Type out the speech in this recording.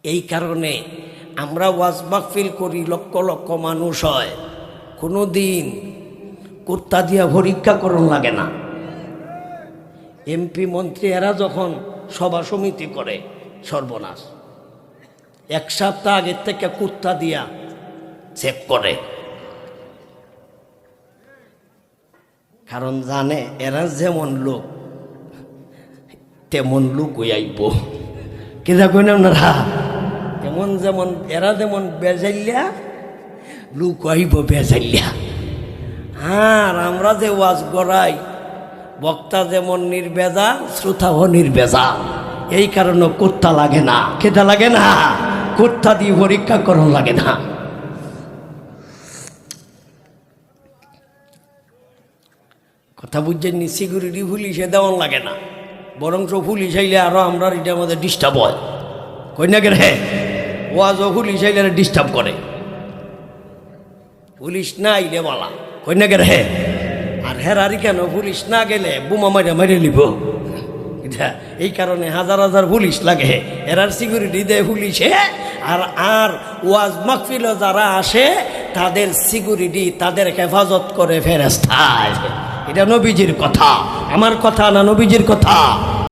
এই কারণে আমরা ওয়াজ মাহফিল করি, লক্ষ লক্ষ মানুষ হয়, কোনো দিন কুত্তা দিয়া পরীক্ষা করণ লাগে না। এমপি মন্ত্রী এরা যখন সভা সমিতি করে, সর্বনাশ, এক সপ্তাহ আগের থেকে কুত্তা দিয়া চেক করে, কারণ জানে এরা যেমন লোক তেমন লোক আইব। কি দেখুন আপনারা, তেমন যেমন এরা যেমন বেজাইলিয়া লোক আইব বেজাইলিয়া। আর আমরা যে ওয়াজ করাই, বক্তা যেমন নির্বেজাল, শ্রোতাও নির্বেজাল। এই কারণে কুত্তা লাগে না, খেতে লাগে না, কুত্তা দিয়ে পরীক্ষা করণ লাগে না। কথা বুঝছেন? সিকিউরিটি পুলিশে দেওয়ান লাগে না, বরঞ্চ পুলিশ আইলে আরো আমরা এটার মধ্যে ডিস্টার্ব হয়। কই না কে রে, ওয়াজও পুলিশ আইলে ডিস্টার্ব করে, পুলিশ না আইলে বলা। কই না কে রে, আর হেরারি কেন পুলিশ না গেলে বোমা মাইরা মাইরে লিব। এই কারণে হাজার হাজার পুলিশ লাগে, এরার সিকিউরিটি দেয় পুলিশে। আর ওয়াজ মাহফিলে যারা আসে তাদের সিকিউরিটি, তাদের হেফাজত করে ফেরেশতা। এটা নবীজির কথা, আমার কথা না, নবীজির কথা।